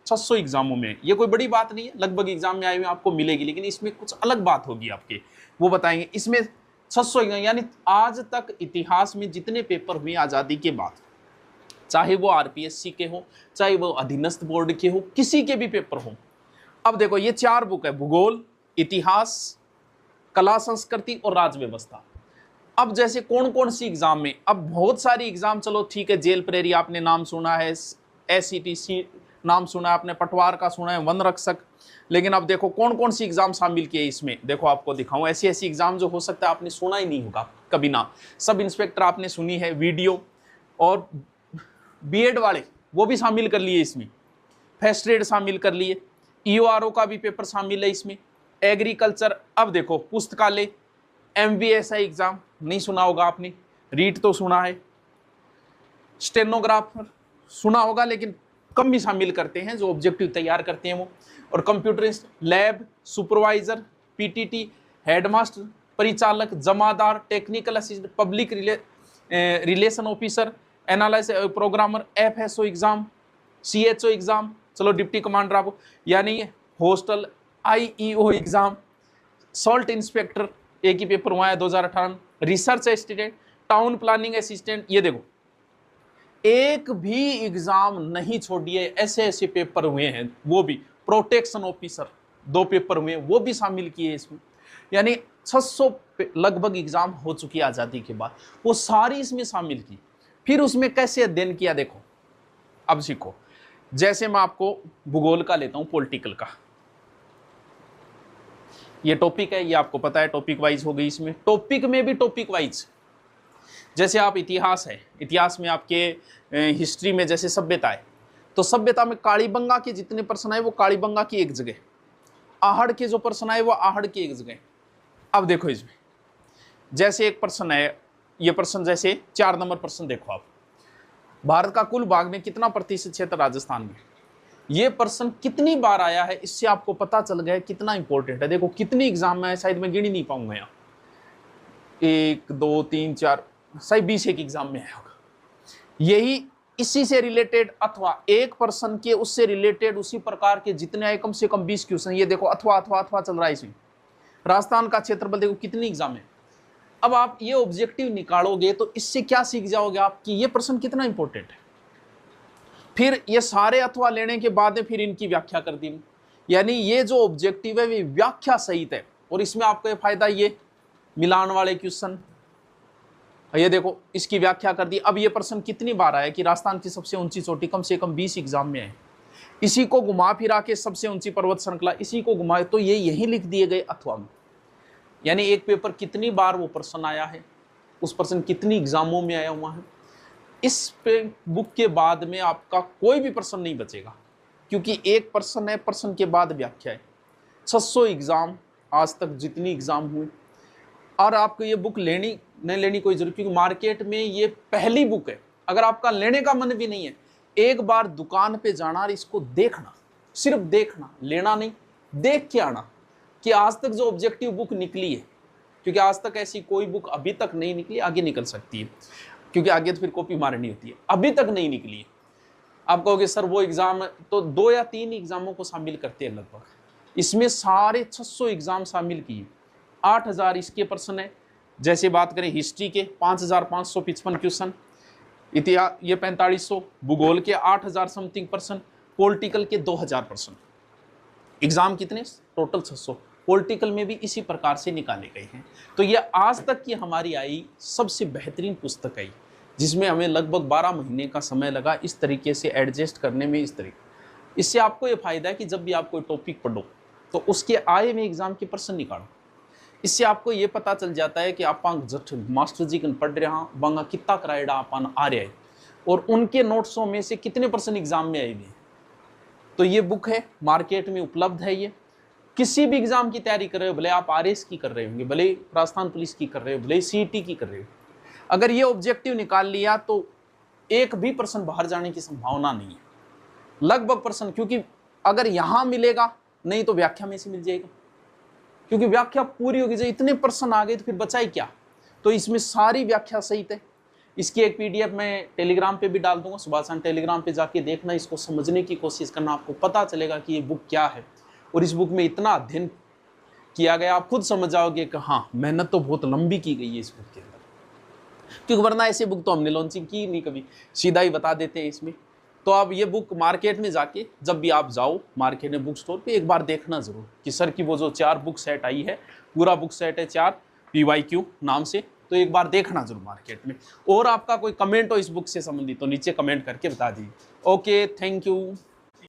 600 एग्जामों में, ये कोई बड़ी बात नहीं है, लगभग एग्जाम में आए हुए आपको मिलेगी, लेकिन इसमें कुछ अलग बात होगी आपके, वो बताएंगे। इसमें 600 एग्जाम, यानी आज तक इतिहास में जितने पेपर हुए आज़ादी के बाद, चाहे वो आरपीएससी के हो, चाहे वो अधीनस्थ बोर्ड के हो, किसी के भी पेपर हो। अब देखो ये 4 बुक है, भूगोल, इतिहास, कला संस्कृति और राज व्यवस्था। अब जैसे कौन कौन सी एग्जाम में, अब बहुत सारी एग्जाम, चलो ठीक है, जेल प्रेरी आपने नाम सुना है, एसईटीसी नाम सुना है आपने, पटवार का सुना है, वन रक्षक, लेकिन अब देखो कौन कौन सी एग्जाम शामिल किए इसमें। देखो आपको दिखाऊं, ऐसी ऐसी एग्जाम जो हो सकता है आपने सुना ही नहीं होगा कभी ना। सब इंस्पेक्टर आपने सुनी है, वीडियो, और बीएड वाले वो भी शामिल कर लिए इसमें, फर्स्ट एड शामिल कर लिए, ईओआरओ का भी पेपर शामिल है इसमें, एग्रीकल्चर। अब देखो पुस्तकालय, एमवीएसआई एग्जाम नहीं सुना होगा आपने, रीट तो सुना है, स्टेनोग्राफर सुना होगा, लेकिन कम ही शामिल करते हैं जो ऑब्जेक्टिव तैयार करते हैं वो, और कंप्यूटरिस्ट, लैब सुपरवाइजर, पीटीटी, हेडमास्टर, परिचालक, जमादार, technical assistant, public relation officer, analysis programmer, FSO exam, CHO exam, चलो डिप्टी कमांडर आप, यानी hostel, IEO exam, salt inspector, एक ही पेपर हुआ है 2018 में, research assistant, town planning assistant. ये देखो एक भी एग्जाम नहीं छोड़िए, ऐसे ऐसे पेपर हुए हैं, वो भी प्रोटेक्शन ऑफिसर 2 पेपर हुए, वो भी शामिल किए इसमें। यानी 600 लगभग एग्जाम हो चुकी है आज़ादी के बाद, वो सारी इसमें शामिल की। फिर उसमें कैसे अध्ययन किया देखो, अब सीखो। जैसे मैं आपको भूगोल का लेता हूं, पॉलिटिकल का, ये टॉपिक है, ये आपको पता है, टॉपिक वाइज हो गई इसमें। टॉपिक में भी टॉपिक वाइज, जैसे आप इतिहास है, इतिहास में आपके हिस्ट्री में जैसे सभ्यता है, तो सभ्यता में कालीबंगा के जितने प्रश्न आए वो कालीबंगा की एक जगह, आहड़ के जो प्रश्न आए वो आहड़ की एक जगह। अब देखो इसमें जैसे एक प्रश्न है, ये प्रश्न जैसे 4 नंबर प्रश्न देखो आप, भारत का कुल भाग में कितना प्रतिशत क्षेत्र राजस्थान में, ये प्रश्न कितनी बार आया है, इससे आपको पता चल गया कितना इंपॉर्टेंट है। देखो कितनी एग्जाम में है, शायद मैं गिन ही नहीं पाऊंगा यहाँ, 1 2 3 4, शायद 20 एक एग्जाम में आया होगा। यही इसी से रिलेटेड अथवा एक पर्सन के उससे रिलेटेड उसी प्रकार के जितने आए, कम से कम 20 क्वेश्चन। ये देखो अथवा अथवा अथवा चल रहा है इसमें। राजस्थान का क्षेत्रफल देखो कितनी एग्जाम है। अब आप ये ऑब्जेक्टिव निकालोगे तो इससे क्या सीख जाओगे आप कि ये प्रश्न कितना इंपॉर्टेंट है। फिर ये सारे अथवा लेने के बाद फिर इनकी व्याख्या कर दी, यानी ये जो ऑब्जेक्टिव है वे व्याख्या सहित है। और इसमें आपको ये फायदा, ये मिलान वाले क्वेश्चन, ये देखो इसकी व्याख्या कर दी। अब ये प्रश्न कितनी बार आया कि राजस्थान की सबसे ऊंची चोटी, कम से कम 20 एग्जाम में है। इसी को घुमा फिरा के सबसे ऊंची पर्वत श्रृंखला, इसी को घुमाए, तो ये यही लिख दिए गए अथवा में। यानी एक पेपर कितनी बार वो प्रश्न आया है, उस प्रश्न कितनी एग्जामों में आया हुआ है। इस पे बुक के बाद में आपका कोई भी प्रश्न नहीं बचेगा, क्योंकि एक प्रश्न है, प्रश्न के बाद व्याख्या है। 600 एग्जाम आज तक जितनी एग्जाम हुए, और आपको ये बुक लेनी नहीं लेनी कोई जरूरत, क्योंकि मार्केट में ये पहली बुक है। अगर आपका लेने का मन भी नहीं है, एक बार दुकान पे जाना और इसको देखना, सिर्फ देखना, लेना नहीं, देख के आना कि आज तक जो ऑब्जेक्टिव बुक निकली है, क्योंकि आज तक ऐसी कोई बुक अभी तक नहीं निकली, आगे निकल सकती है, क्योंकि आगे तो फिर कॉपी मारनी होती है, अभी तक नहीं निकली है। आप कहोगे सर वो एग्जाम तो 2 या 3 एग्जामों को शामिल करते हैं लगभग, इसमें सारे 600 एग्जाम शामिल किए। 8000 इसके प्रश्न है। जैसे बात करें हिस्ट्री के 5555 क्वेश्चन, इतिहास ये 4500, भूगोल के 8000 समथिंग प्रश्न, पॉलिटिकल के 2000 प्रश्न। एग्जाम कितने? टोटल 600। पॉलिटिकल में भी इसी प्रकार से निकाले गए हैं। तो ये आज तक की हमारी आई सबसे बेहतरीन पुस्तक है, जिसमें हमें लगभग 12 महीने का समय लगा इस तरीके से एडजस्ट करने में। इस तरीके इससे आपको ये फायदा है कि जब भी आप कोई टॉपिक पढ़ो तो उसके आए हुए एग्जाम के प्रश्न निकालो। इससे आपको ये पता चल जाता है कि आप जट मास्टर जी कन पढ़ रहे हैं, वहाँ कितना कराएडा अपन आ रहा है, और उनके नोट्सों में से कितने प्रश्न एग्जाम में आए हुए। तो ये बुक है, मार्केट में उपलब्ध है। ये किसी भी एग्जाम की तैयारी कर रहे हो, भले आप आरएस की कर रहे होंगे, भले राजस्थान पुलिस की कर रहे हो, भले सीईटी की कर रहे हो, अगर ये ऑब्जेक्टिव निकाल लिया तो एक भी प्रश्न बाहर जाने की संभावना नहीं है। लगभग प्रश्न, क्योंकि अगर यहाँ मिलेगा नहीं तो व्याख्या में से मिल जाएगा, क्योंकि व्याख्या पूरी होगी। जब इतने प्रश्न आ गए तो फिर बचा ही क्या। तो इसमें सारी व्याख्या सहित है। इसकी एक पीडीएफ मैं टेलीग्राम पे भी डाल दूंगा, सुभाषान टेलीग्राम पे जाके देखना, इसको समझने की कोशिश करना, आपको पता चलेगा कि ये बुक क्या है। और इस बुक में इतना अध्ययन किया गया, आप खुद समझ जाओगे कि हाँ मेहनत तो बहुत लंबी की गई है इस बुक के अंदर, क्योंकि वरना ऐसी बुक तो हमने लॉन्चिंग की नहीं कभी, सीधा ही बता देते हैं इसमें। तो आप ये बुक मार्केट में जाके, जब भी आप जाओ मार्केट में बुक स्टोर पे, एक बार देखना जरूर कि सर की वो जो 4 बुक सेट आई है, पूरा बुक सेट है 4 PYQ नाम से, तो एक बार देखना जरूर मार्केट में। और आपका कोई कमेंट हो इस बुक से संबंधित तो नीचे कमेंट करके बता दीजिए। Okay, thank you.